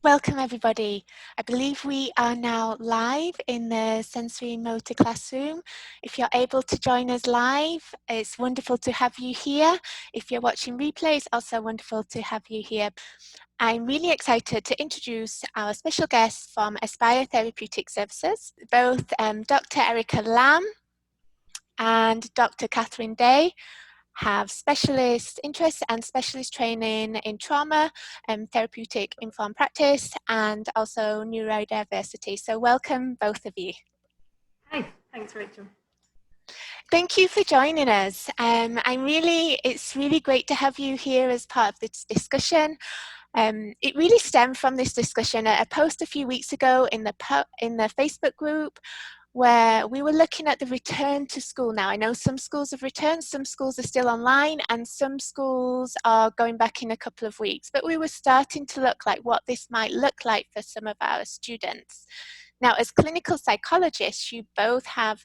Welcome everybody. I believe we are now live in the sensory motor classroom. If you're able to join us live, it's wonderful to have you here. If you're watching replay, it's also wonderful to have you here. I'm really excited to introduce our special guests from Aspire Therapeutic Services, both Dr. Erica Lamb and Dr. Catherine Day have specialist interests and specialist training in trauma and therapeutic informed practice and also neurodiversity. So welcome both of you. Hi, thanks Rachel. Thank you for joining us. It's really great to have you here as part of this discussion. It really stemmed from this discussion, a post a few weeks ago in the Facebook group where we were looking at the return to school now. I know some schools have returned, some schools are still online, and some schools are going back in a couple of weeks. But we were starting to look like what this might look like for some of our students. Now, as clinical psychologists, you both have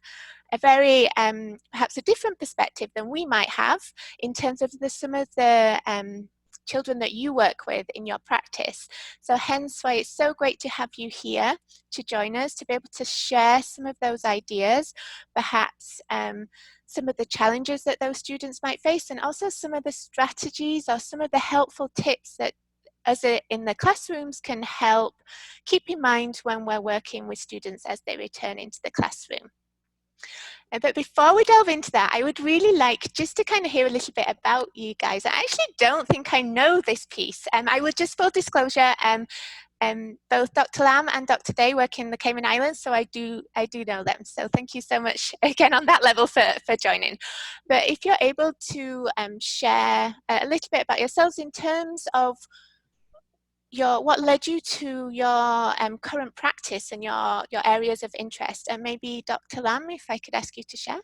a very, perhaps a different perspective than we might have in terms of some of the children that you work with in your practice. So hence why it's so great to have you here to join us, to be able to share some of those ideas, perhaps some of the challenges that those students might face, and also some of the strategies or some of the helpful tips that us in the classrooms can help keep in mind when we're working with students as they return into the classroom. But before we delve into that, I would really like just to kind of hear a little bit about you guys. I actually don't think I know this piece. I would just, full disclosure, both Dr. Lamb and Dr. Day work in the Cayman Islands, so I do know them. So thank you so much again on that level for joining. But if you're able to share a little bit about yourselves in terms of what led you to your current practice and your areas of interest, and maybe Dr. Lamb, if I could ask you to share.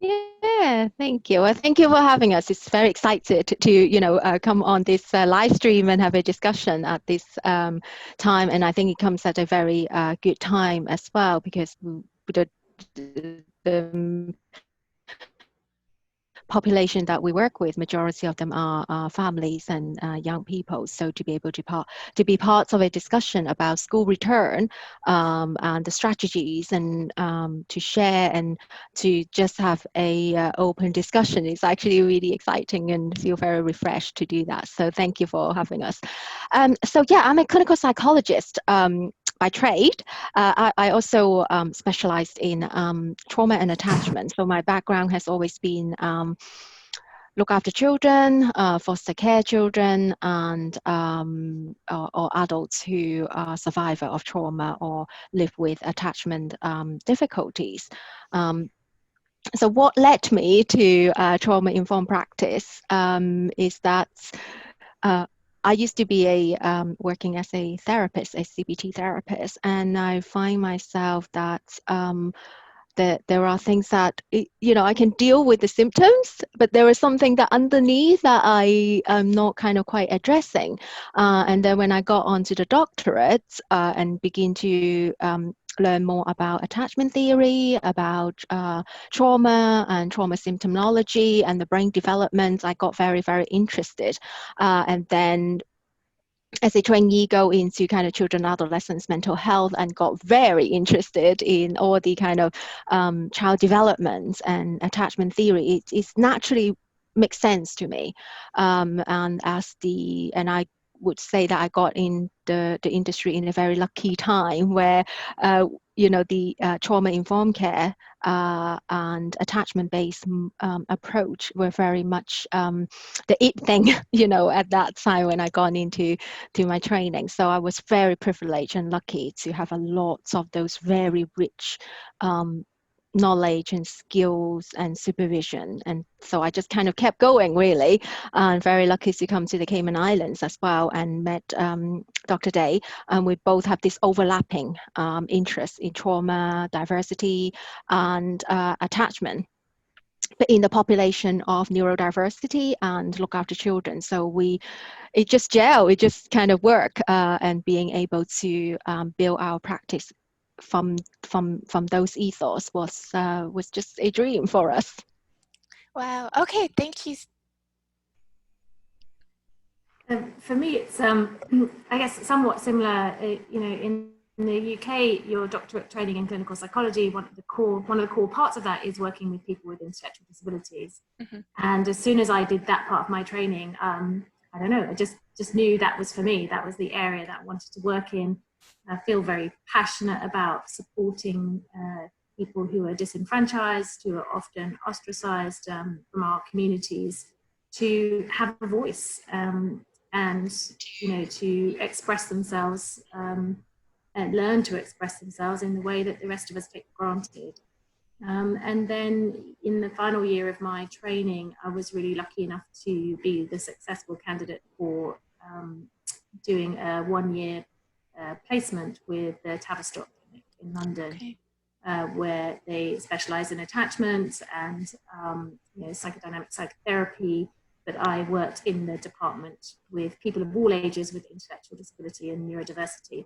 Yeah, thank you. Well, thank you for having us. It's very excited to come on this live stream and have a discussion at this time. And I think it comes at a very good time as well, because the population that we work with, majority of them are families and young people. So to be able to be part of a discussion about school return and the strategies, and to share and to just have a open discussion is actually really exciting, and feel very refreshed to do that. So thank you for having us. So yeah, I'm a clinical psychologist by trade. I also specialized in trauma and attachment. So my background has always been look after children, foster care children, and or adults who are survivor of trauma or live with attachment difficulties. So what led me to trauma-informed practice is that I used to be working as a therapist, a CBT therapist, and I find myself that there are things that, I can deal with the symptoms, but there is something that underneath that I am not kind of quite addressing. And then when I got onto the doctorate and begin to learn more about attachment theory, about trauma and trauma symptomology and the brain development, I got very, very interested. And then as a trainee, go into kind of children, adolescents, mental health, and got very interested in all the kind of child development and attachment theory. It naturally makes sense to me. And I would say that I got in the industry in a very lucky time where the trauma-informed care and attachment-based approach were very much the it thing, at that time when I got into my training. So I was very privileged and lucky to have a lot of those very rich knowledge and skills and supervision. And so I just kind of kept going, really. And very lucky to come to the Cayman Islands as well, and met Dr. Day. And we both have this overlapping interest in trauma, diversity, and attachment, but in the population of neurodiversity and look after children. So it just kind of work, and being able to build our practice from those ethos was just a dream for us. Wow. Okay. Thank you. For me, it's I guess somewhat similar. In the UK, your doctorate training in clinical psychology, one of the core parts of that is working with people with intellectual disabilities. Mm-hmm. And as soon as I did that part of my training, I don't know, I just knew that was for me. That was the area that I wanted to work in. I feel very passionate about supporting people who are disenfranchised, who are often ostracized from our communities, to have a voice and to express themselves and learn to express themselves in the way that the rest of us take for granted. And then in the final year of my training, I was really lucky enough to be the successful candidate for doing a 1-year placement with the Tavistock Clinic in London, Okay. where they specialize in attachment and psychodynamic psychotherapy. But I worked in the department with people of all ages with intellectual disability and neurodiversity.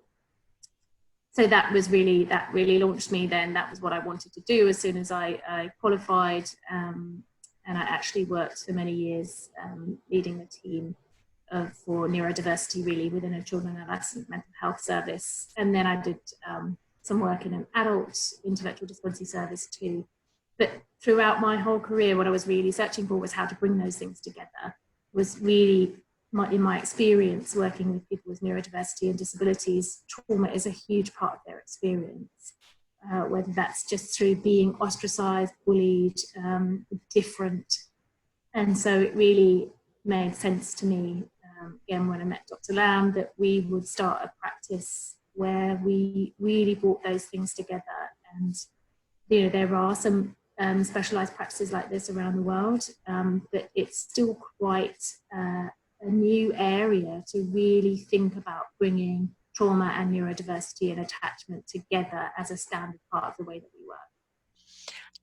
So that really launched me then. That was what I wanted to do as soon as I qualified. And I actually worked for many years leading the team for neurodiversity, really, within a children and adolescent mental health service. And then I did some work in an adult intellectual disability service too. But throughout my whole career, what I was really searching for was how to bring those things together. Was really, in my experience working with people with neurodiversity and disabilities, trauma is a huge part of their experience, whether that's just through being ostracized, bullied, different. And so it really made sense to me, again, when I met Dr. Lamb, that we would start a practice where we really brought those things together. And there are some specialized practices like this around the world, but it's still quite a new area to really think about bringing trauma and neurodiversity and attachment together as a standard part of the way that we work.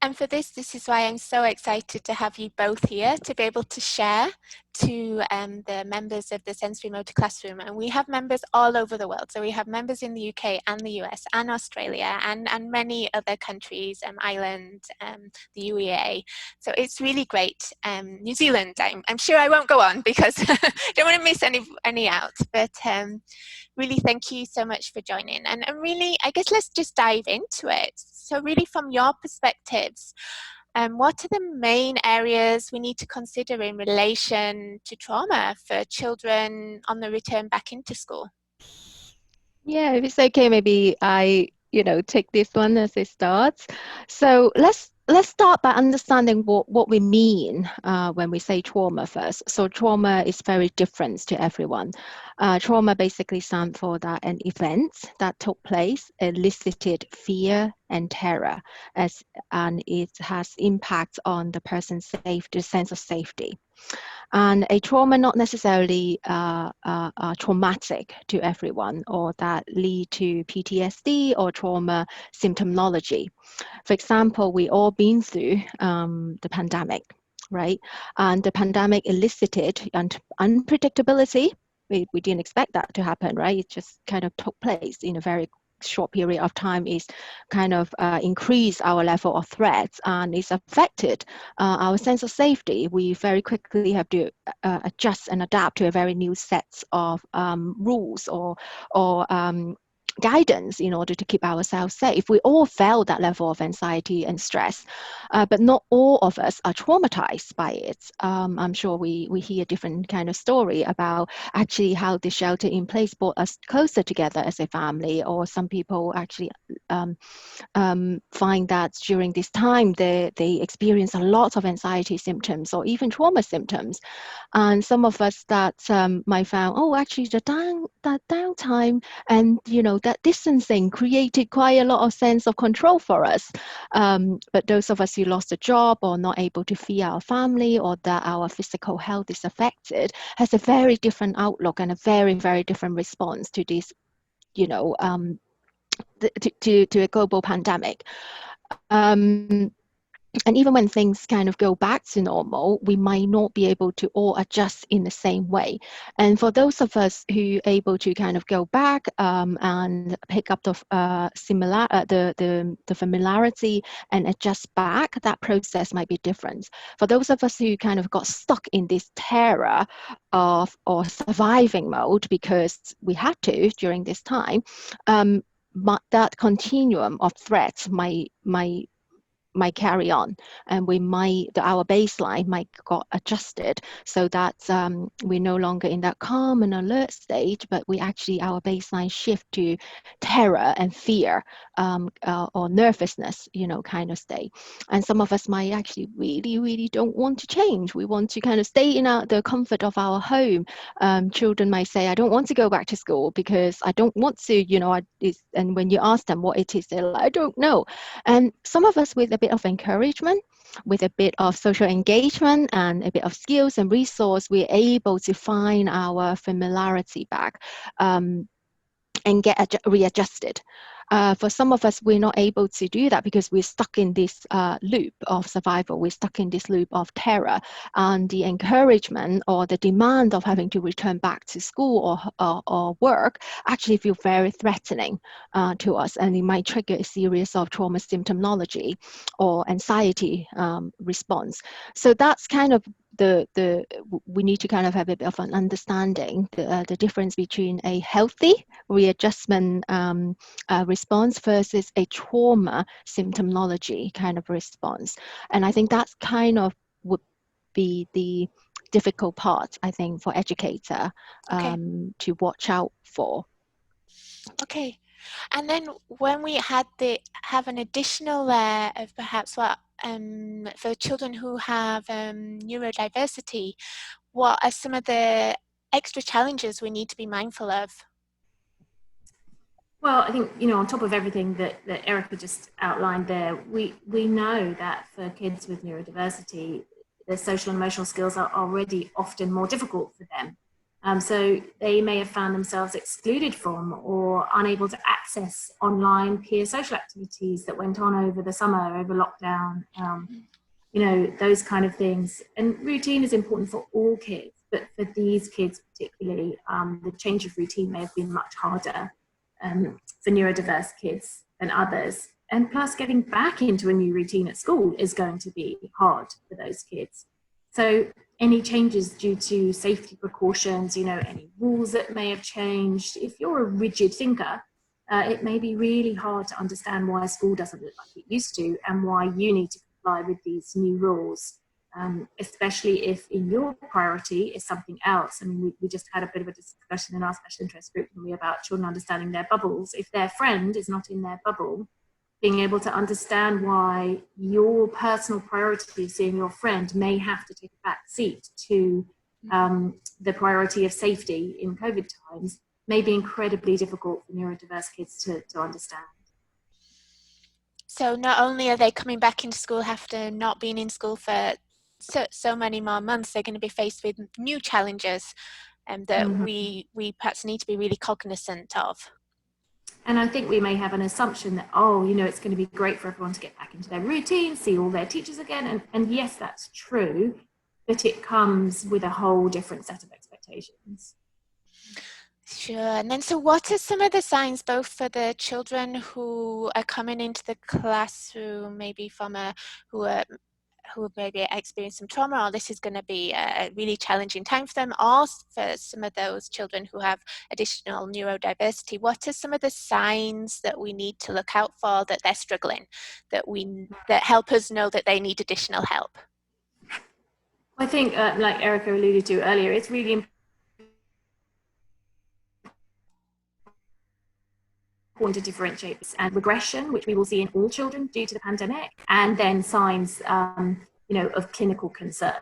And for this is why I'm so excited to have you both here to be able to share to the members of the Sensory Motor Classroom. And we have members all over the world. So we have members in the UK and the US and Australia and many other countries, Ireland, the UEA. So it's really great. New Zealand, I'm sure I won't go on because I don't want to miss any out. But really, thank you so much for joining. And really, I guess let's just dive into it. So really, from your perspectives, what are the main areas we need to consider in relation to trauma for children on the return back into school? Yeah, if it's okay, maybe I, take this one as it starts. So let's start by understanding what we mean when we say trauma first. So trauma is very different to everyone. Trauma basically stands for that an event that took place elicited fear and terror, and it has impact on the person's safety, sense of safety. And a trauma not necessarily traumatic to everyone, or that lead to PTSD or trauma symptomology. For example, we all been through the pandemic, right? And the pandemic elicited unpredictability. We didn't expect that to happen, right? It just kind of took place in a very short period of time. Is kind of increase our level of threats, and it's affected our sense of safety. We very quickly have to adjust and adapt to a very new set of rules or guidance in order to keep ourselves safe. We all felt that level of anxiety and stress, but not all of us are traumatized by it. I'm sure we hear different kind of story about actually how the shelter in place brought us closer together as a family, or some people actually find that during this time they experience a lot of anxiety symptoms or even trauma symptoms. And some of us that might found, actually that downtime and that distancing created quite a lot of sense of control for us. But those of us who lost a job or not able to feed our family, or that our physical health is affected, has a very different outlook and a very, very different response to this, to a global pandemic. And even when things kind of go back to normal, we might not be able to all adjust in the same way. And for those of us who are able to kind of go back and pick up the familiarity and adjust back, that process might be different. For those of us who kind of got stuck in this terror of or surviving mode because we had to during this time, that continuum of threats might carry on, and our baseline might got adjusted so that we're no longer in that calm and alert stage, but our baseline shift to terror and fear or nervousness, kind of state. And some of us might actually really don't want to change. We want to kind of stay in the comfort of our home. Children might say, I don't want to go back to school because I don't want to, and when you ask them what it is, they're like, I don't know. And some of us, with a bit of encouragement, with a bit of social engagement and a bit of skills and resource, we're able to find our familiarity back and get readjusted. For some of us, we're not able to do that because we're stuck in this loop of survival. We're stuck in this loop of terror, and the encouragement or the demand of having to return back to school or work actually feel very threatening to us, and it might trigger a series of trauma symptomology or anxiety response. So that's kind of we need to kind of have a bit of an understanding the difference between a healthy readjustment response versus a trauma symptomology kind of response. And I think that's kind of would be the difficult part, I think, for educator to watch out for. Okay. And then when we have an additional layer of perhaps what for children who have neurodiversity, what are some of the extra challenges we need to be mindful of? Well, I think, on top of everything that Erica just outlined there, we know that for kids with neurodiversity, their social and emotional skills are already often more difficult for them. So they may have found themselves excluded from or unable to access online peer social activities that went on over the summer, over lockdown, those kind of things. And routine is important for all kids, but for these kids particularly, the change of routine may have been much harder for neurodiverse kids than others. And plus, getting back into a new routine at school is going to be hard for those kids. So any changes due to safety precautions, any rules that may have changed, if you're a rigid thinker, it may be really hard to understand why school doesn't look like it used to and why you need to comply with these new rules, especially if in your priority is something else. I mean, we just had a bit of a discussion in our special interest group about children understanding their bubbles. If their friend is not in their bubble, being able to understand why your personal priority of seeing your friend may have to take a back seat to the priority of safety in COVID times may be incredibly difficult for neurodiverse kids to understand. So not only are they coming back into school after not being in school for so many more months, they're going to be faced with new challenges that we perhaps need to be really cognizant of. And I think we may have an assumption that, it's going to be great for everyone to get back into their routine, see all their teachers again. And yes, that's true, but it comes with a whole different set of expectations. Sure. And then, so what are some of the signs, both for the children who are coming into the classroom, maybe from who maybe experienced some trauma, or this is going to be a really challenging time for them, or for some of those children who have additional neurodiversity? What are some of the signs that we need to look out for that they're struggling, that help us know that they need additional help? I think, like Erica alluded to earlier, it's really important to differentiate this and regression, which we will see in all children due to the pandemic, and then signs, of clinical concern.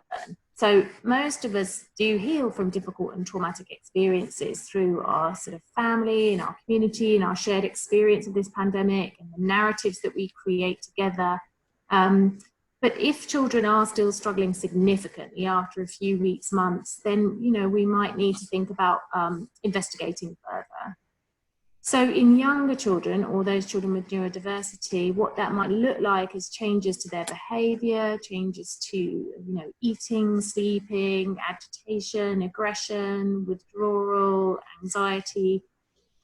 So most of us do heal from difficult and traumatic experiences through our sort of family and our community and our shared experience of this pandemic and the narratives that we create together. But if children are still struggling significantly after a few weeks, months, then, we might need to think about investigating further. So in younger children, or those children with neurodiversity, what that might look like is changes to their behavior, changes to, eating, sleeping, agitation, aggression, withdrawal, anxiety.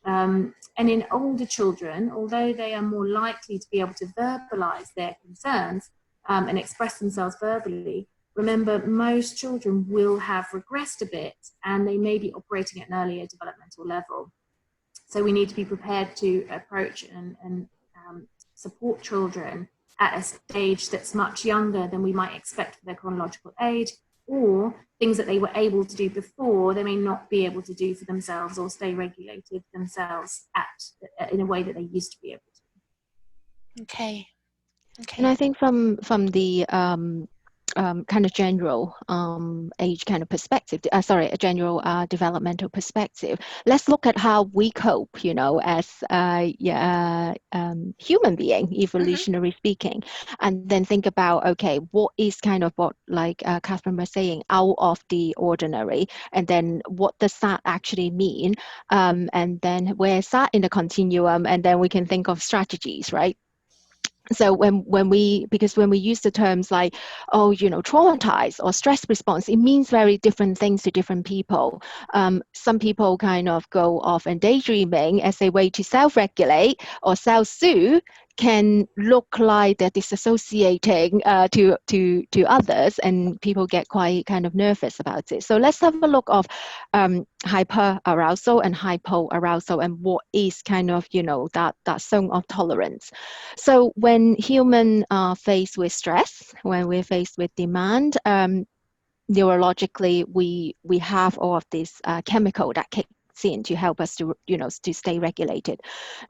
And in older children, although they are more likely to be able to verbalize their concerns and express themselves verbally, remember, most children will have regressed a bit and they may be operating at an earlier developmental level. So we need to be prepared to approach and support children at a stage that's much younger than we might expect for their chronological age, or things that they were able to do before, they may not be able to do for themselves or stay regulated themselves in a way that they used to be able to. Okay. And I think from the kind of general age kind of perspective, a general developmental perspective, let's look at how we cope, as human being, evolutionary speaking, and then think about, okay, what is kind of what, like Catherine was saying, out of the ordinary, and then what does that actually mean, and then where's that in the continuum, and then we can think of strategies, right? So when we use the terms like, traumatized or stress response, it means very different things to different people. Some people kind of go off and daydreaming as a way to self-regulate or self-soothe, can look like they're disassociating to others, and people get quite kind of nervous about it. So let's have a look of hyper-arousal and hypo-arousal, and what is kind of, that zone of tolerance. So when human are faced with stress, when we're faced with demand, neurologically, we have all of this chemical that kicks in to help us to, to stay regulated.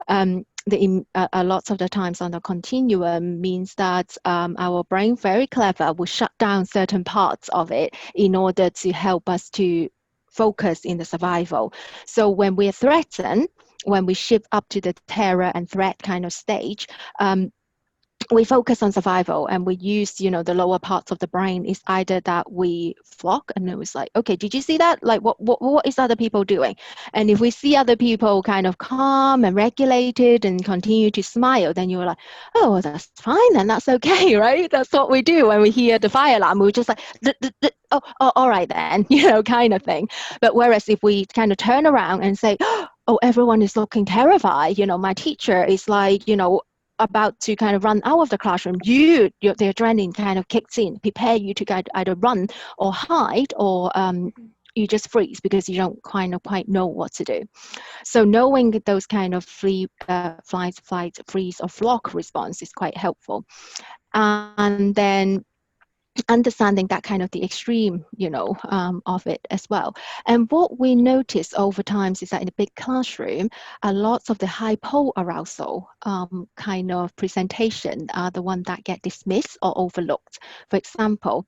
A lot of the times on the continuum means that our brain, very clever, will shut down certain parts of it in order to help us to focus in the survival. So when we're threatened, when we shift up to the terror and threat kind of stage, we focus on survival, and we use, the lower parts of the brain is either that we flock, and it was like, okay, did you see that? Like, what is other people doing? And if we see other people kind of calm and regulated and continue to smile, then you're like, oh, that's fine, then that's okay, right? That's what we do when we hear the fire alarm. We're just like, oh, all right then, kind of thing. But whereas if we kind of turn around and say, oh, everyone is looking terrified, my teacher is like, about to kind of run out of the classroom, the adrenaline kind of kicks in, prepare you to either run or hide, or you just freeze because you don't kind of quite know what to do. So knowing those kind of flight, freeze, or flock response is quite helpful. And then understanding that kind of the extreme, of it as well. And what we notice over time is that in a big classroom, a lot of the hypo-arousal kind of presentation are the one that get dismissed or overlooked. For example,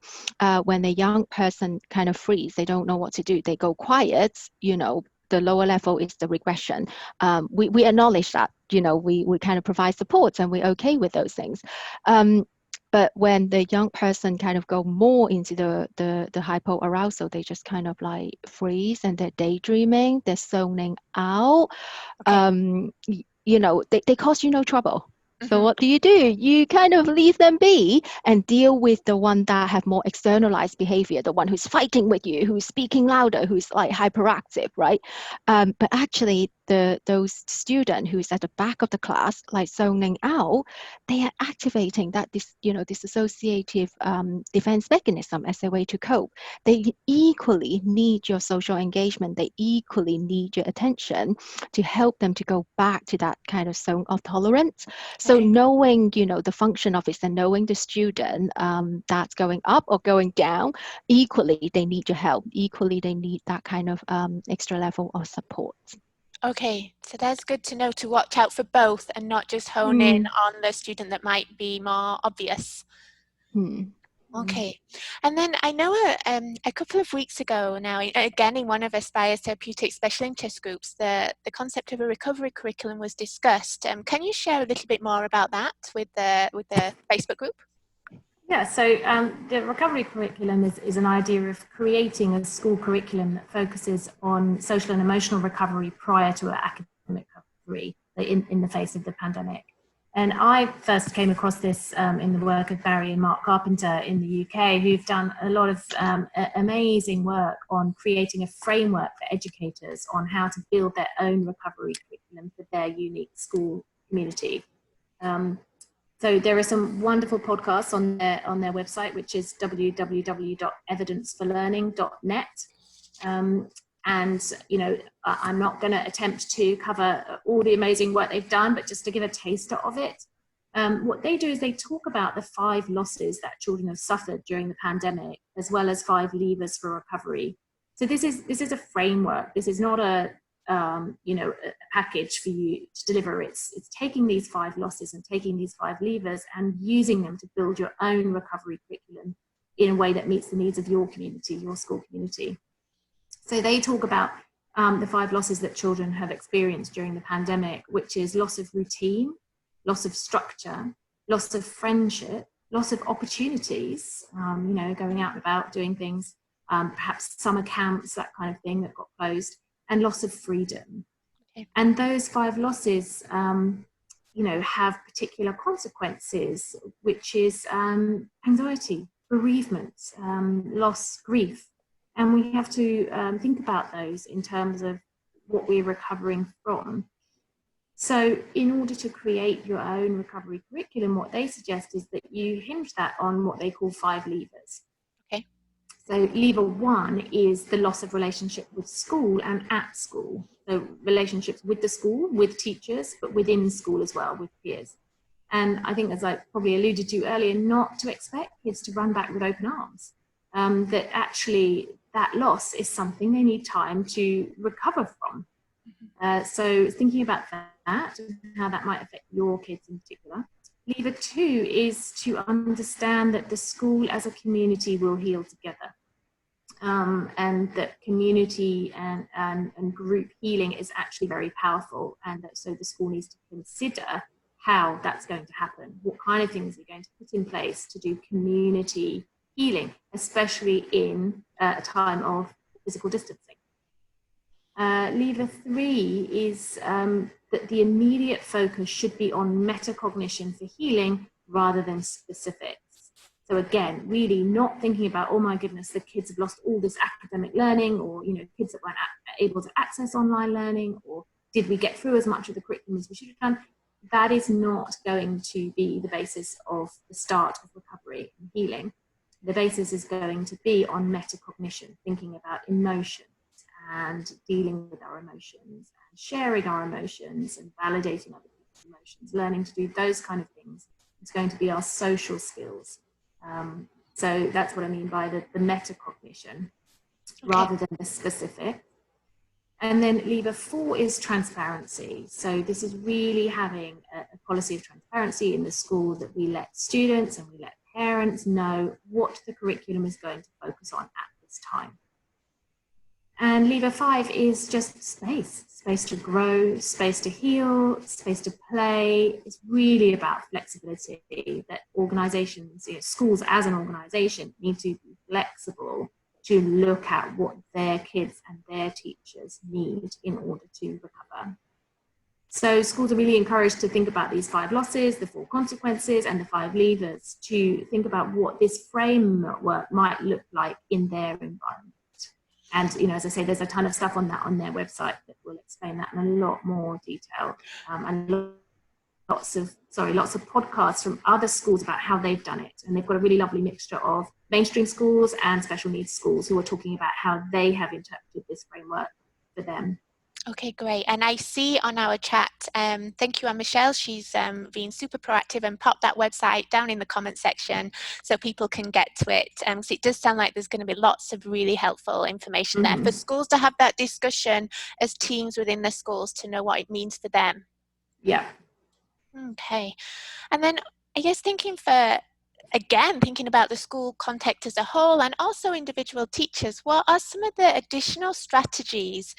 when a young person kind of freeze, they don't know what to do, they go quiet, the lower level is the regression. We acknowledge that, we kind of provide support, and we're okay with those things. But when the young person kind of go more into the hypo-arousal, they just kind of like freeze, and they're daydreaming, they're zoning out. Okay. They cause you no trouble. So what do? You kind of leave them be and deal with the one that have more externalized behavior, the one who's fighting with you, who's speaking louder, who's like hyperactive, right? But actually, those student who's at the back of the class, like zoning out, they are activating that dissociative defense mechanism as a way to cope. They equally need your social engagement. They equally need your attention to help them to go back to that kind of zone of tolerance. So knowing, the function of it, and knowing the student that's going up or going down, equally they need your help. Equally they need that kind of extra level of support. Okay, so that's good to know, to watch out for both and not just hone in on the student that might be more obvious. Okay, and then I know a couple of weeks ago now, again in one of Aspire's therapeutic special interest groups, the concept of a recovery curriculum was discussed. Can you share a little bit more about that with the Facebook group? Yeah, so the recovery curriculum is an idea of creating a school curriculum that focuses on social and emotional recovery prior to academic recovery. recovery in the face of the pandemic. And I first came across this in the work of Barry and Mark Carpenter in the UK, who've done a lot of amazing work on creating a framework for educators on how to build their own recovery curriculum for their unique school community. So there are some wonderful podcasts on their website, which is www.evidenceforlearning.net. And, you know, I'm not going to attempt to cover all the amazing work they've done, but just to give a taster of it, what they do is they talk about the 5 losses that children have suffered during the pandemic, as well as 5 levers for recovery. So this is a framework. This is not a package for you to deliver. It's taking these 5 losses and taking these 5 levers and using them to build your own recovery curriculum in a way that meets the needs of your community, your school community. So they talk about the 5 losses that children have experienced during the pandemic, which is loss of routine, loss of structure, loss of friendship, loss of opportunities, going out and about, doing things, perhaps summer camps, that kind of thing that got closed, and loss of freedom. Okay. And those 5 losses, have particular consequences, which is anxiety, bereavement, loss, grief. And we have to think about those in terms of what we're recovering from. So in order to create your own recovery curriculum, what they suggest is that you hinge that on what they call 5 levers. Okay. So lever 1 is the loss of relationship with school and at school. So relationships with the school, with teachers, but within school as well, with peers. And I think, as I probably alluded to earlier, not to expect kids to run back with open arms. That actually that loss is something they need time to recover from. So thinking about that and how that might affect your kids in particular. Lever 2 is to understand that the school as a community will heal together. And that community and group healing is actually very powerful, and that so the school needs to consider how that's going to happen. What kind of things are going to put in place to do community healing, especially in a time of physical distancing. Lever 3 is that the immediate focus should be on metacognition for healing rather than specifics. So again, really not thinking about, oh my goodness, the kids have lost all this academic learning, or kids that weren't able to access online learning, or did we get through as much of the curriculum as we should have done? That is not going to be the basis of the start of recovery and healing. The basis is going to be on metacognition, thinking about emotions and dealing with our emotions and sharing our emotions and validating other people's emotions, learning to do those kind of things. It's going to be our social skills. So that's what I mean by the metacognition, rather than the specific. And then lever 4 is transparency. So this is really having a policy of transparency in the school, that we let students and we let parents know what the curriculum is going to focus on at this time. And lever 5 is just space to grow, space to heal, space to play. It's really about flexibility, that organizations, schools as an organization need to be flexible to look at what their kids and their teachers need in order to recover. So schools are really encouraged to think about these 5 losses, the 4 consequences, and the 5 levers, to think about what this framework might look like in their environment. And, as I say, there's a ton of stuff on their website that will explain that in a lot more detail, and lots of podcasts from other schools about how they've done it. And they've got a really lovely mixture of mainstream schools and special needs schools who are talking about how they have interpreted this framework for them. Okay, great. And I see on our chat, thank you, Michelle. She's been super proactive and popped that website down in the comment section so people can get to it. So it does sound like there's going to be lots of really helpful information there for schools to have that discussion as teams within the schools to know what it means for them. Yeah. Okay. And then I guess thinking about the school context as a whole, and also individual teachers, what are some of the additional strategies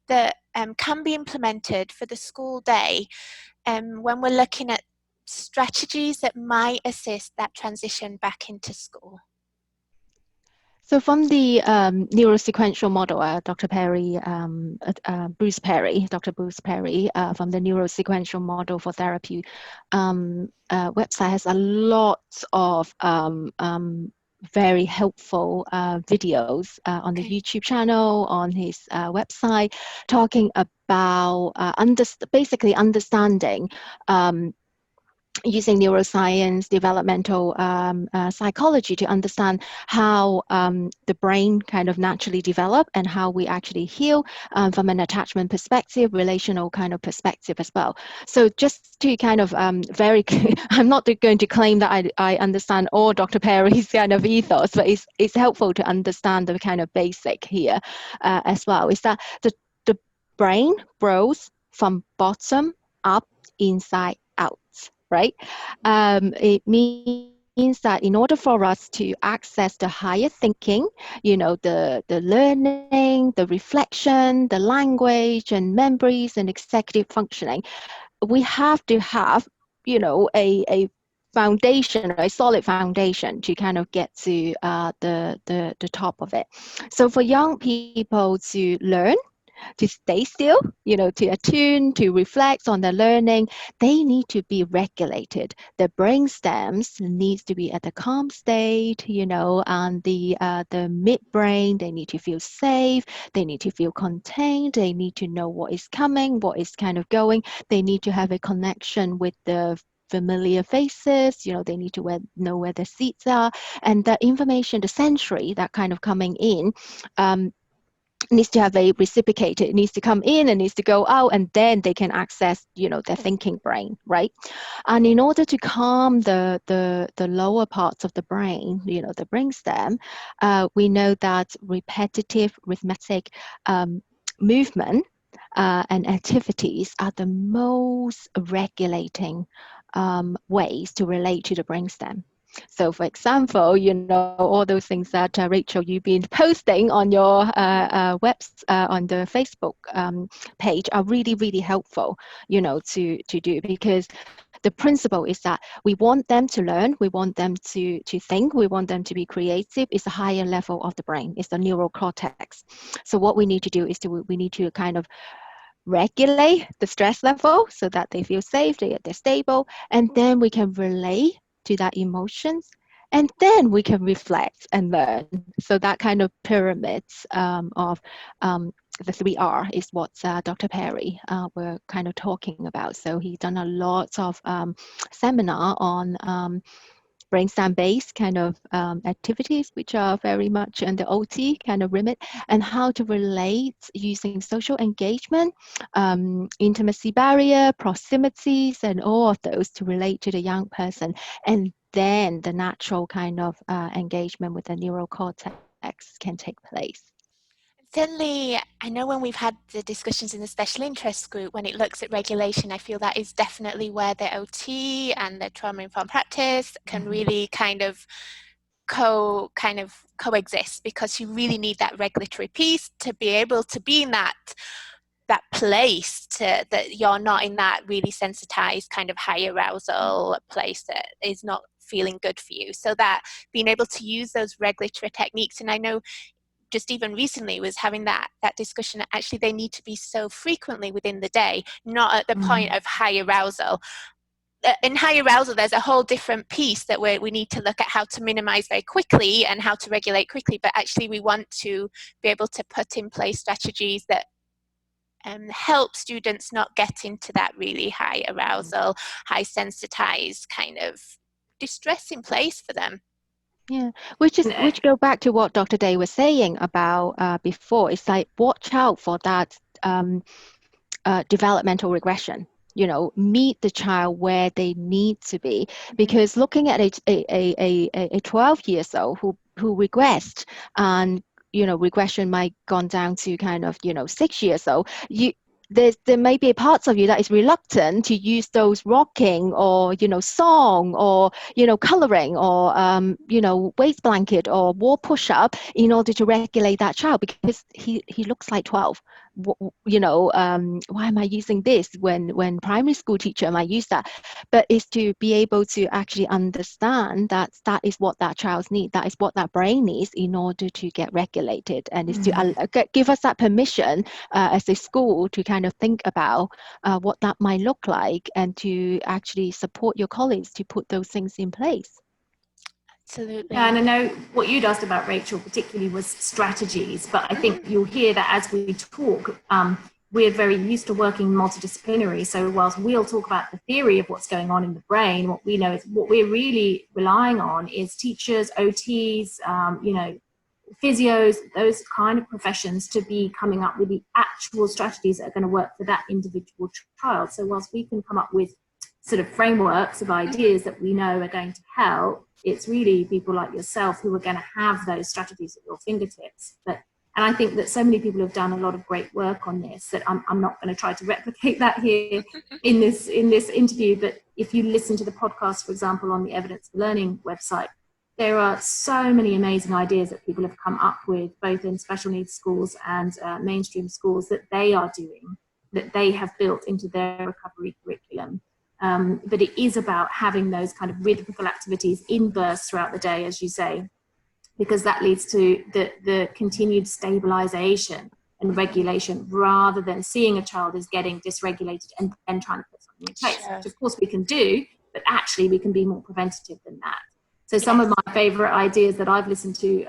that can be implemented for the school day when we're looking at strategies that might assist that transition back into school? So from the neurosequential model, Dr. Perry, Bruce Perry, Dr. Bruce Perry, from the neurosequential model for therapy website has a lot of very helpful videos on the YouTube channel, on his website, talking about basically understanding using neuroscience, developmental psychology to understand how the brain kind of naturally develop and how we actually heal from an attachment perspective, relational kind of perspective as well. So just to kind of I'm not going to claim that I understand all Dr. Perry's kind of ethos, but it's helpful to understand the kind of basic here as well, is that the brain grows from bottom up, inside out. Right? It means that in order for us to access the higher thinking, the learning, the reflection, the language and memories and executive functioning, we have to have, a foundation, a solid foundation to kind of get to the top of it. So for young people to learn, to stay still, to attune, to reflect on their learning, they need to be regulated. The brain stems needs to be at a calm state, and the midbrain, they need to feel safe, they need to feel contained, they need to know what is coming, what is kind of going, they need to have a connection with the familiar faces, they need to know where the seats are, and the information, the sensory that kind of coming in, needs to have a reciprocated, it needs to come in and needs to go out, and then they can access, their thinking brain, right? And in order to calm the lower parts of the brain, the brainstem, we know that repetitive, rhythmic movement and activities are the most regulating ways to relate to the brainstem. So for example, all those things that Rachel, you've been posting on your on the Facebook page are really, really helpful, to do, because the principle is that we want them to learn, we want them to think, we want them to be creative. It's a higher level of the brain, it's the neural cortex. So what we need to do is we need to kind of regulate the stress level so that they feel safe, they're stable, and then we can relate to that emotions, and then we can reflect and learn. So that kind of pyramids of the 3R is what Dr. Perry were kind of talking about. So he's done a lot of seminar on brainstem-based kind of activities, which are very much in the OT kind of remit, and how to relate using social engagement, intimacy barrier, proximities, and all of those to relate to the young person. And then the natural kind of engagement with the neural cortex can take place. Certainly, I know when we've had the discussions in the special interest group, when it looks at regulation, I feel that is definitely where the OT and the trauma-informed practice can really kind of coexist, because you really need that regulatory piece to be able to be in that place that you're not in that really sensitized kind of high arousal place that is not feeling good for you. So that being able to use those regulatory techniques, and I know just even recently was having that discussion that actually they need to be so frequently within the day, not at the point of high arousal. In high arousal, there's a whole different piece that we need to look at how to minimize very quickly and how to regulate quickly, but actually we want to be able to put in place strategies that help students not get into that really high arousal, high sensitized kind of distressing place for them. Yeah, which go back to what Dr. Day was saying about before. It's like, watch out for that developmental regression. Meet the child where they need to be, because looking at a 12 years old who regressed, and regression might gone down to kind of 6 years old, there may be parts of you that is reluctant to use those rocking or song or coloring or waist blanket or wall push-up in order to regulate that child, because he looks like 12, why am I using this when primary school teacher might use that? But it's to be able to actually understand that that is what that child's need, that is what that brain needs in order to get regulated, and is to give us that permission as a school to kind of think about what that might look like, and to actually support your colleagues to put those things in place. Absolutely. Yeah, and I know what you'd asked about, Rachel, particularly was strategies, but I think you'll hear that as we talk, we're very used to working multidisciplinary. So whilst we'll talk about the theory of what's going on in the brain, what we know is what we're really relying on is teachers, OTs, physios, those kind of professions to be coming up with the actual strategies that are going to work for that individual child. So whilst we can come up with sort of frameworks of ideas that we know are going to help, it's really people like yourself who are going to have those strategies at your fingertips. And I think that so many people have done a lot of great work on this that I'm not going to try to replicate that here in this interview. But if you listen to the podcast, for example, on the Evidence for Learning website, there are so many amazing ideas that people have come up with, both in special needs schools and mainstream schools, that they are doing, that they have built into their recovery curriculum. But it is about having those kind of rhythmical activities in bursts throughout the day, as you say, because that leads to the continued stabilization and regulation, rather than seeing a child as getting dysregulated and then trying to put something in place, which of course we can do, but actually we can be more preventative than that. So some of my favorite ideas that I've listened to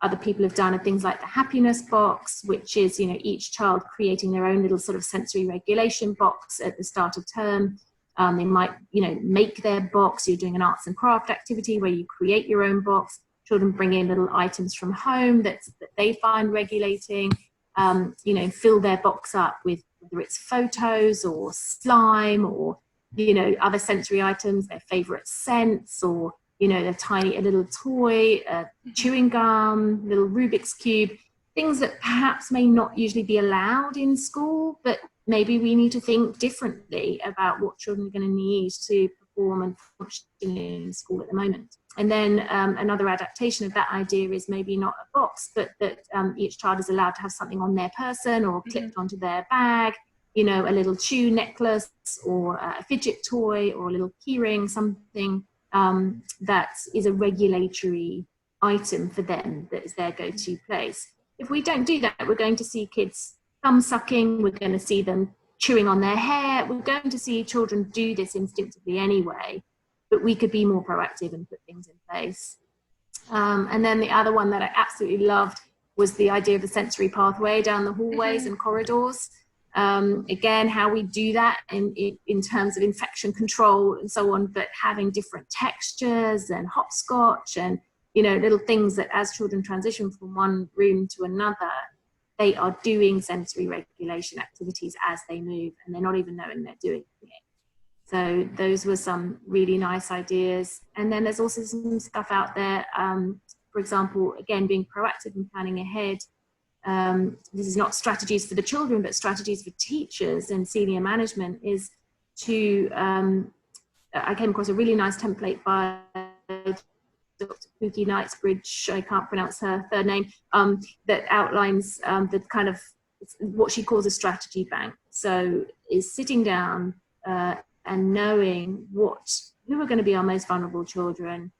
other people have done are things like the happiness box, which is, each child creating their own little sort of sensory regulation box at the start of term. They might, make their box. You're doing an arts and craft activity where you create your own box. Children bring in little items from home that they find regulating, fill their box up with whether it's photos or slime or, other sensory items, their favorite scents, or, a little toy, chewing gum, little Rubik's Cube, things that perhaps may not usually be allowed in school, but maybe we need to think differently about what children are going to need to perform and function in school at the moment. And then another adaptation of that idea is maybe not a box, but that each child is allowed to have something on their person or clipped onto their bag, a little chew necklace or a fidget toy or a little keyring, something that is a regulatory item for them, that is their go-to place. If we don't do that, we're going to see kids thumb sucking, we're going to see them chewing on their hair, we're going to see children do this instinctively anyway, but we could be more proactive and put things in place. And then the other one that I absolutely loved was the idea of the sensory pathway down the hallways and corridors. Again, how we do that in terms of infection control and so on, but having different textures and hopscotch and, little things that as children transition from one room to another, they are doing sensory regulation activities as they move, and they're not even knowing they're doing it. So those were some really nice ideas. And then there's also some stuff out there, for example, again, being proactive and planning ahead. This is not strategies for the children, but strategies for teachers and senior management, is to, I came across a really nice template by Dr. Pookie Knightsbridge, I can't pronounce her third name, that outlines the kind of what she calls a strategy bank. So is sitting down and knowing who are going to be our most vulnerable children,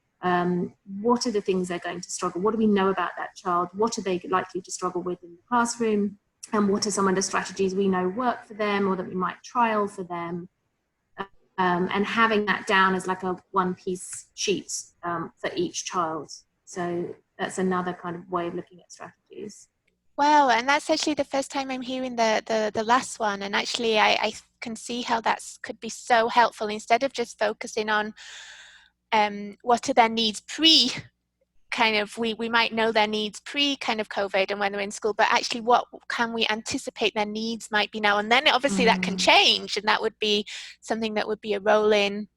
what are the things they're going to struggle, what do we know about that child, what are they likely to struggle with in the classroom, and what are some of the strategies we know work for them or that we might trial for them. And having that down as like a one-piece sheet for each child. So that's another kind of way of looking at strategies. Wow, and that's actually the first time I'm hearing the last one. And actually, I can see how that could be so helpful, instead of just focusing on what are their needs pre kind of, we might know their needs pre kind of COVID and when they're in school, but actually what can we anticipate their needs might be now, and then obviously that can change, and that would be something that would be a rolling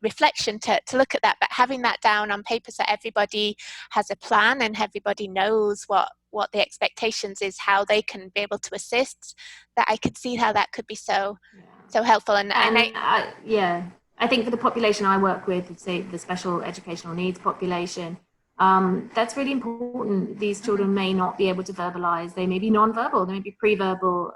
reflection to look at that. But having that down on paper so everybody has a plan and everybody knows what the expectations is, how they can be able to assist, that I could see how that could be so helpful. And I think for the population I work with, say the special educational needs population, That's really important. These children may not be able to verbalize. They may be nonverbal, they may be pre-verbal,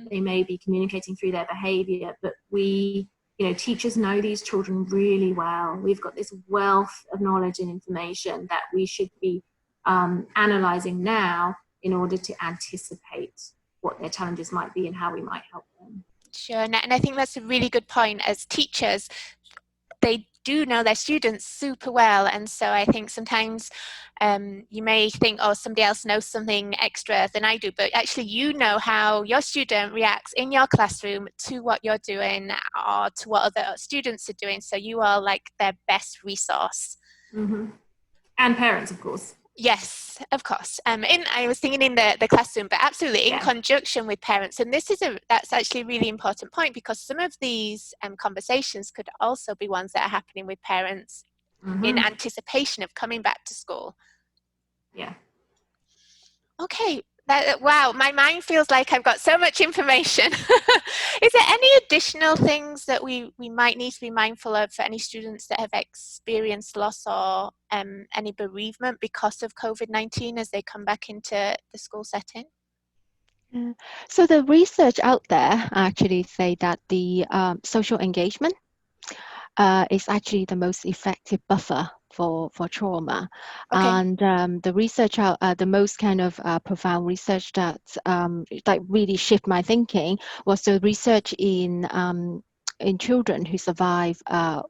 they may be communicating through their behavior, but we, teachers know these children really well. We've got this wealth of knowledge and information that we should be analyzing now in order to anticipate what their challenges might be and how we might help them. Sure, and I think that's a really good point. As teachers, they do know their students super well, and so I think sometimes you may think, oh, somebody else knows something extra than I do, but actually you know how your student reacts in your classroom to what you're doing or to what other students are doing, so you are like their best resource. Mm-hmm. And parents, of course. Yes, of course. I was thinking in the classroom, but absolutely in conjunction with parents. And that's actually a really important point, because some of these conversations could also be ones that are happening with parents in anticipation of coming back to school. Yeah. Okay. Wow, my mind feels like I've got so much information. Is there any additional things that we might need to be mindful of for any students that have experienced loss or any bereavement because of COVID-19 as they come back into the school setting? Yeah. So the research out there actually say that the social engagement is actually the most effective buffer for trauma. Okay. And the research out, the most kind of profound research that really shift my thinking was the research in children who survive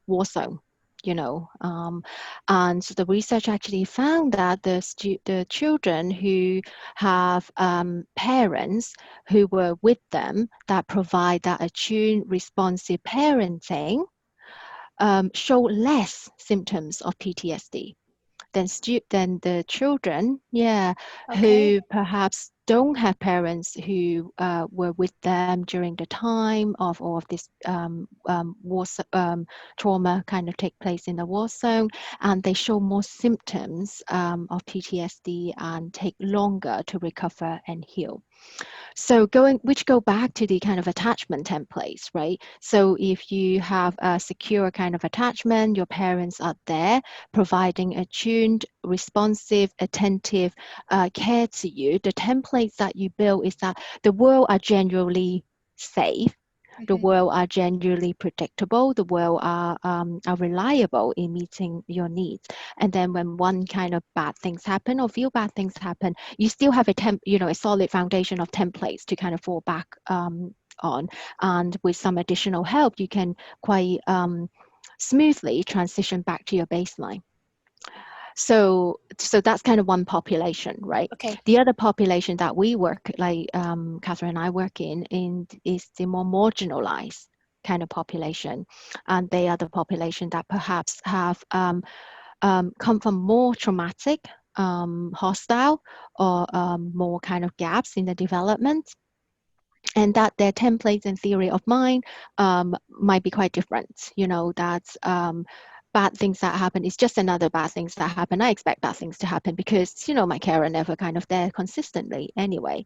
war zone. And so the research actually found that the children who have parents who were with them that provide that attuned, responsive parenting show less symptoms of PTSD than the children, who perhaps don't have parents who were with them during the time of all of this war trauma kind of take place in the war zone, and they show more symptoms of PTSD and take longer to recover and heal. So which go back to the kind of attachment templates, right? So if you have a secure kind of attachment, your parents are there providing attuned, responsive, attentive care to you. The templates that you build is that the world are generally safe. The world are generally predictable. The world are reliable in meeting your needs. And then when one kind of bad things happen or few bad things happen, you still have a solid foundation of templates to kind of fall back on. And with some additional help, you can quite smoothly transition back to your baseline. So that's kind of one population, right? Okay. The other population that we work, like Catherine and I work in is the more marginalized kind of population. And they are the population that perhaps have come from more traumatic, hostile, or more kind of gaps in the development. And that their templates and theory of mind might be quite different. That's bad things that happen is just another bad things that happen. I expect bad things to happen because, my carer never kind of there consistently anyway.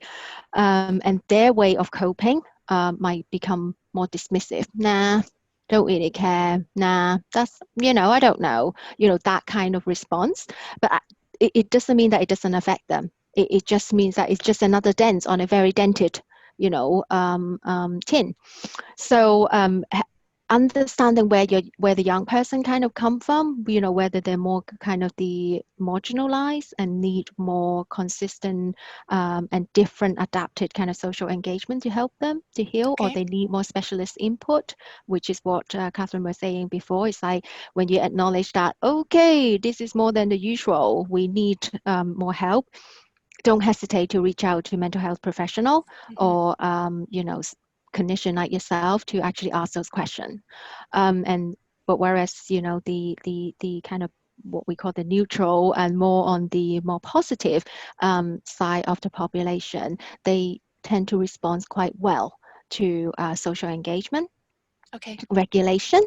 And their way of coping might become more dismissive. Nah, don't really care. Nah, that's, I don't know, that kind of response. But it doesn't mean that it doesn't affect them. It just means that it's just another dent on a very dented tin. So understanding where the young person kind of come from, whether they're more kind of the marginalized and need more consistent and different adapted kind of social engagement to help them to heal, or they need more specialist input, which is what Catherine was saying before. It's like when you acknowledge that, okay, this is more than the usual, we need more help. Don't hesitate to reach out to a mental health professional or, clinician like yourself to actually ask those questions. But whereas, the kind of what we call the neutral and more on the more positive side of the population, they tend to respond quite well to social engagement, regulation,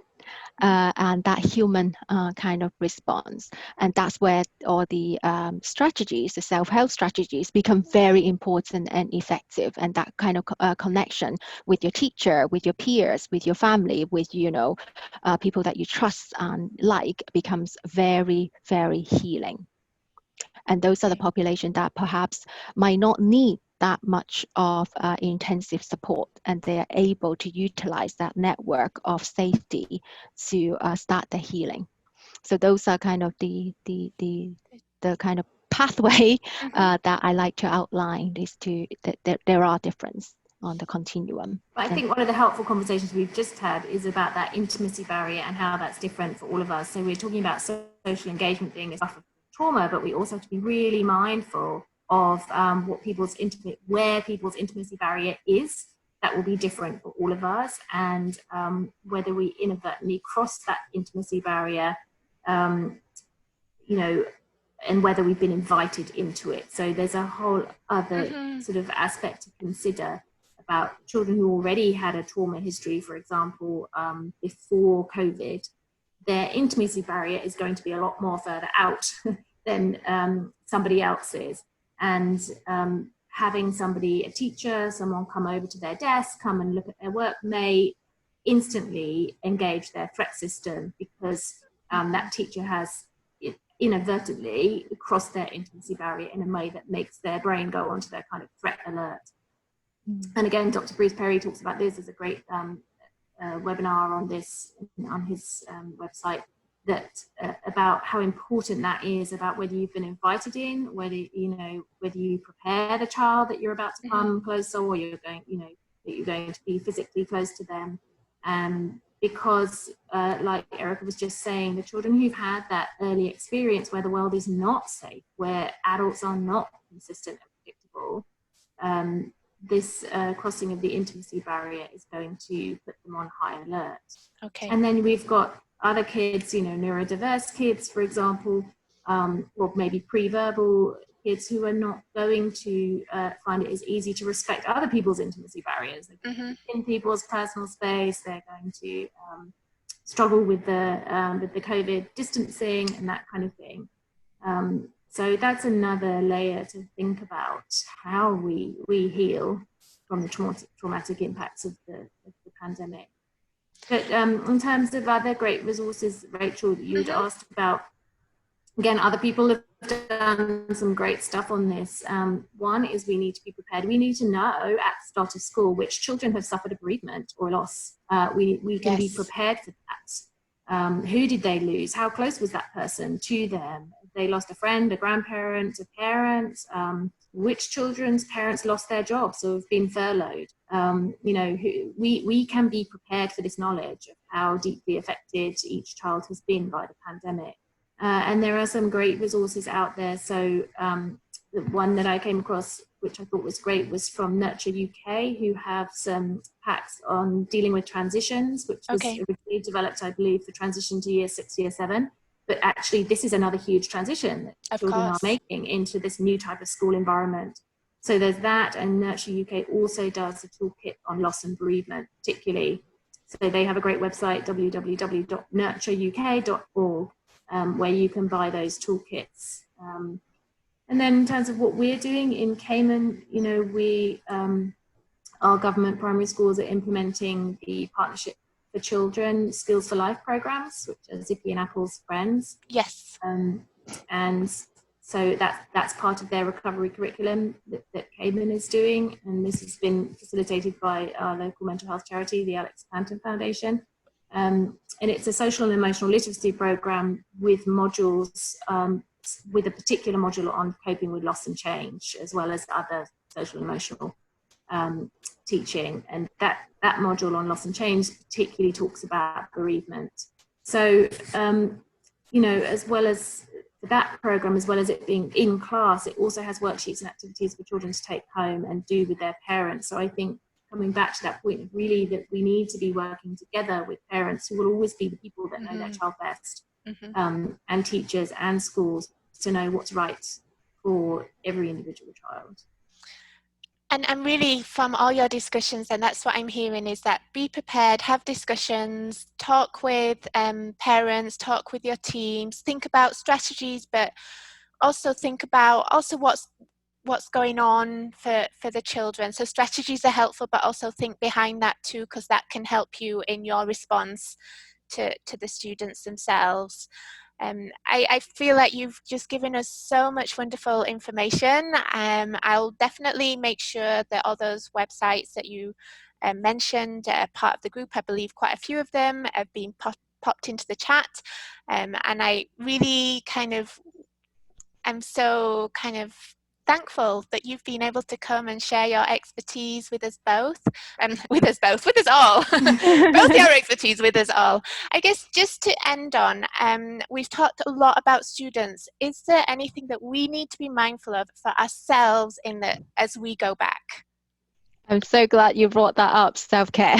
and that human kind of response. And that's where all the strategies, the self-help strategies, become very important and effective. And that kind of connection with your teacher, with your peers, with your family, with people that you trust and like becomes very, very healing. And those are the population that perhaps might not need that much of intensive support, and they are able to utilize that network of safety to start the healing. So those are kind of the kind of pathway that I like to outline, is that there are differences on the continuum. But I think one of the helpful conversations we've just had is about that intimacy barrier and how that's different for all of us. So we're talking about social engagement being a stuff of trauma, but we also have to be really mindful of where people's intimacy barrier is. That will be different for all of us, and whether we inadvertently cross that intimacy barrier, and whether we've been invited into it. So there's a whole other sort of aspect to consider about children who already had a trauma history, for example, before COVID. Their intimacy barrier is going to be a lot more further out than somebody else's. And having a teacher, someone come over to their desk, come and look at their work, may instantly engage their threat system, because that teacher has inadvertently crossed their intimacy barrier in a way that makes their brain go onto their kind of threat alert. And again, Dr. Bruce Perry talks about this. There's a great webinar on this on his website, that about how important that is, about whether you've been invited in, whether you prepare the child that you're about to come closer, or you're going, that you're going to be physically close to them. Because like Erica was just saying, the children who've had that early experience where the world is not safe, where adults are not consistent and predictable, this crossing of the intimacy barrier is going to put them on high alert. Okay. And then we've got other kids, neurodiverse kids, for example, or maybe pre-verbal kids who are not going to find it as easy to respect other people's intimacy barriers. In people's personal space, they're going to struggle with the COVID distancing and that kind of thing. So that's another layer to think about, how we heal from the traumatic impacts of the pandemic. But in terms of other great resources, Rachel, that you had asked about, again, other people have done some great stuff on this. One is we need to be prepared. We need to know at the start of school which children have suffered a bereavement or loss. We can be prepared for that. Who did they lose? How close was that person to them? They lost a friend, a grandparent, a parent. Which children's parents lost their jobs or have been furloughed? We can be prepared for this knowledge of how deeply affected each child has been by the pandemic. And there are some great resources out there. So the one that I came across, which I thought was great, was from Nurture UK, who have some packs on dealing with transitions, which was originally developed, I believe, for transition to year 6, year 7. But actually, this is another huge transition that children are making into this new type of school environment. So there's that, and Nurture UK also does a toolkit on loss and bereavement, particularly. So they have a great website, www.nurtureuk.org, where you can buy those toolkits. And then in terms of what we're doing in Cayman, our government primary schools are implementing the Partnership for Children Skills for Life programs, which are Zippy and Apple's friends. Yes. And so that's part of their recovery curriculum that Cayman is doing. And this has been facilitated by our local mental health charity, the Alex Panton Foundation. And it's a social and emotional literacy program with modules, with a particular module on coping with loss and change, as well as other social and emotional teaching. And that module on loss and change particularly talks about bereavement. So, as well as that program, as well as it being in class, it also has worksheets and activities for children to take home and do with their parents. So I think, coming back to that point, really that we need to be working together with parents, who will always be the people that know their child best, and teachers and schools, to know what's right for every individual child. And really, from all your discussions, and that's what I'm hearing, is that be prepared, have discussions, talk with parents, talk with your teams, think about strategies, but also think about what's going on for the children. So strategies are helpful, but also think behind that too, because that can help you in your response to the students themselves. I feel like you've just given us so much wonderful information. I'll definitely make sure that all those websites that you mentioned are part of the group. I believe quite a few of them have been popped into the chat. And I really I'm so thankful that you've been able to come and share your expertise with us both, with us all, both your expertise with us all. I guess just to end on, we've talked a lot about students. Is there anything that we need to be mindful of for ourselves as we go back? I'm so glad you brought that up, self-care.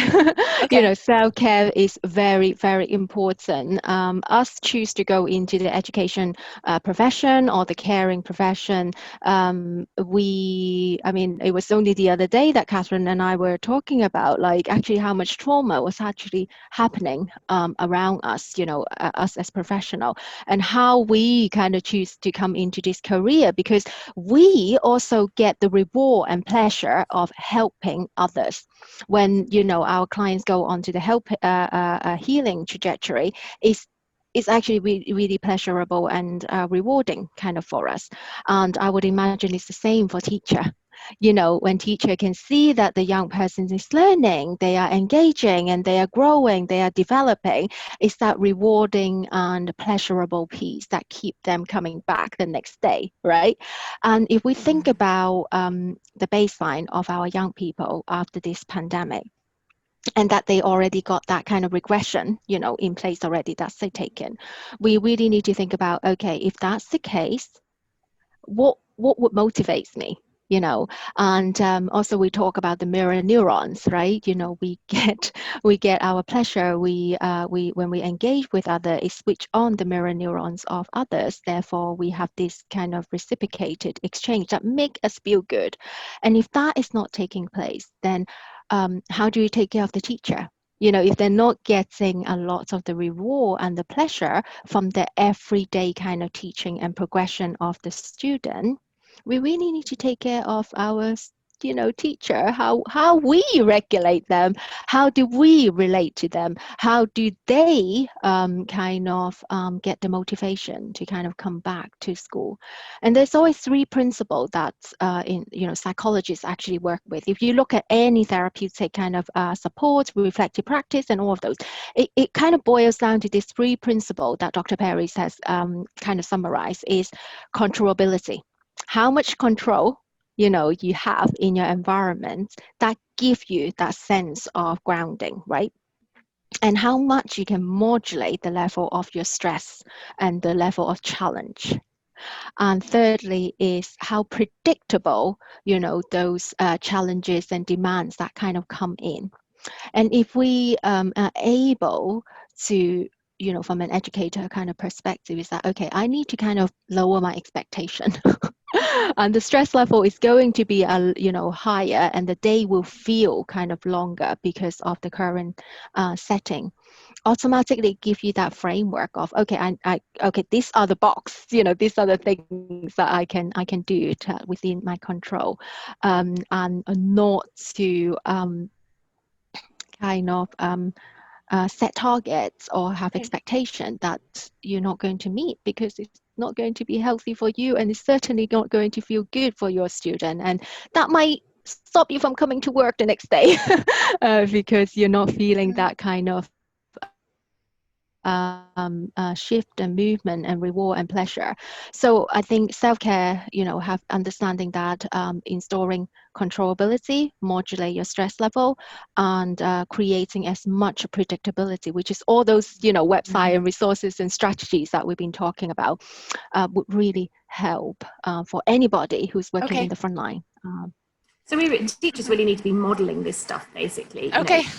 Okay. You know, self-care is very, very important. Us choose to go into the education profession or the caring profession. I mean, it was only the other day that Catherine and I were talking about, like, actually how much trauma was actually happening around us, you know, us as professional, and how we kind of choose to come into this career, because we also get the reward and pleasure of helping others. When, you know, our clients go on to the healing trajectory, is actually really pleasurable and rewarding kind of for us. And I would imagine it's the same for teacher. You know, when teacher can see that the young person is learning, they are engaging and they are growing, they are developing, it's that rewarding and pleasurable piece that keep them coming back the next day, right? And if we think about the baseline of our young people after this pandemic, and that they already got that kind of regression, you know, in place already, that's taken, we really need to think about, okay, if that's the case, what would motivate me, you know? And also we talk about the mirror neurons, right? You know, we get our pleasure, we when we engage with others, it switch on the mirror neurons of others. Therefore we have this kind of reciprocated exchange that make us feel good. And if that is not taking place, then how do you take care of the teacher? You know, if they're not getting a lot of the reward and the pleasure from the everyday kind of teaching and progression of the student, we really need to take care of our, you know, teacher, how we regulate them, how do we relate to them, how do they get the motivation to kind of come back to school. And there's always three principles that psychologists actually work with. If you look at any therapeutic kind of support, reflective practice, and all of those, it kind of boils down to these three principles that Dr. Perry has kind of summarized: is controllability. How much control, you know, you have in your environment that give you that sense of grounding, right? And how much you can modulate the level of your stress and the level of challenge. And thirdly is how predictable, you know, those challenges and demands that kind of come in. And if we are able to, you know, from an educator kind of perspective, is that, okay, I need to kind of lower my expectation. And the stress level is going to be higher, and the day will feel kind of longer because of the current setting. Automatically give you that framework of, okay, okay, these are the box, you know, these are the things that I can do within my control, and not to set targets or have expectation that you're not going to meet, because it's not going to be healthy for you, and it's certainly not going to feel good for your student, and that might stop you from coming to work the next day because you're not feeling that kind of shift and movement and reward and pleasure. So I think self-care, you know, have understanding that installing controllability, modulate your stress level, and creating as much predictability, which is all those, you know, website and resources and strategies that we've been talking about, would really help for anybody who's working in the front line. So teachers really need to be modeling this stuff, basically. Okay. You know,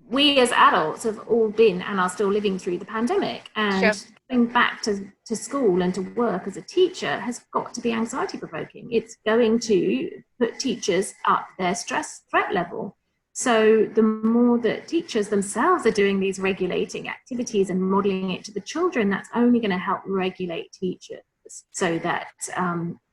we as adults have all been and are still living through the pandemic, and going back to school and to work as a teacher has got to be anxiety provoking. It's going to put teachers up their stress threat level. So the more that teachers themselves are doing these regulating activities and modeling it to the children, that's only going to help regulate teachers, so that,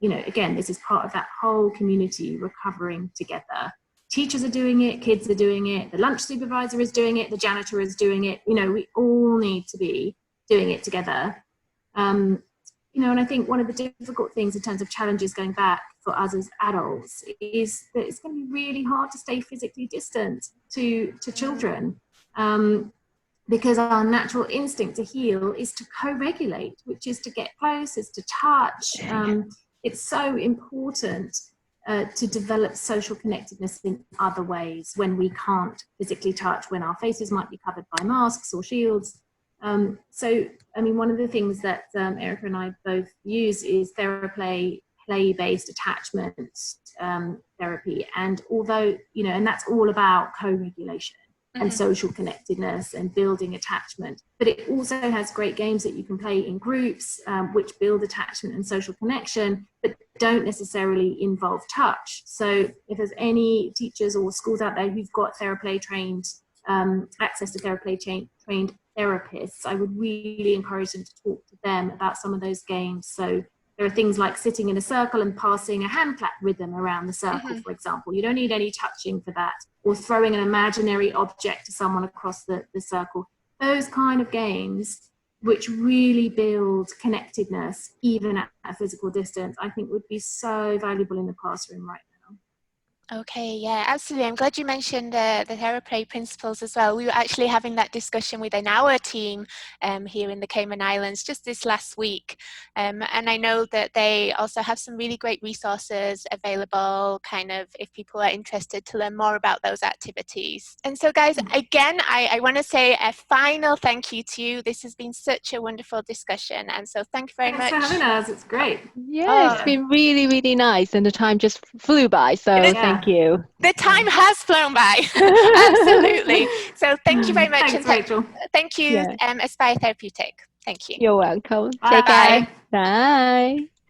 you know, again, this is part of that whole community recovering together. Teachers are doing it, kids are doing it, the lunch supervisor is doing it, the janitor is doing it. You know, we all need to be doing it together. You know, and I think one of the difficult things in terms of challenges going back for us as adults is that it's going to be really hard to stay physically distant to children, because our natural instinct to heal is to co-regulate, which is to get close, is to touch. It's so important to develop social connectedness in other ways when we can't physically touch, when our faces might be covered by masks or shields. So, I mean, one of the things that Erica and I both use is TheraPlay, play-based attachment therapy. And although, you know, and that's all about co-regulation and social connectedness and building attachment, but it also has great games that you can play in groups, which build attachment and social connection, but don't necessarily involve touch. So if there's any teachers or schools out there who've got TheraPlay trained, access to TheraPlay trained therapists, I would really encourage them to talk to them about some of those games. So there are things like sitting in a circle and passing a hand clap rhythm around the circle, for example. You don't need any touching for that. Or throwing an imaginary object to someone across the circle. Those kind of games, which really build connectedness, even at a physical distance, I think would be so valuable in the classroom right now. Okay, yeah, absolutely. I'm glad you mentioned the TheraPlay principles as well. We were actually having that discussion within our team here in the Cayman Islands just this last week. And I know that they also have some really great resources available, kind of, if people are interested to learn more about those activities. And so, guys, again, I want to say a final thank you to you. This has been such a wonderful discussion. And so thank you very much. Thanks for having us. It's great. Yeah, it's been really, really nice, and the time just flew by. So thank you. The time has flown by. Absolutely. So thank you very much. Thanks, Rachel. Thank you, Aspire Therapeutic. Thank you. You're welcome. Bye. Take care. Bye.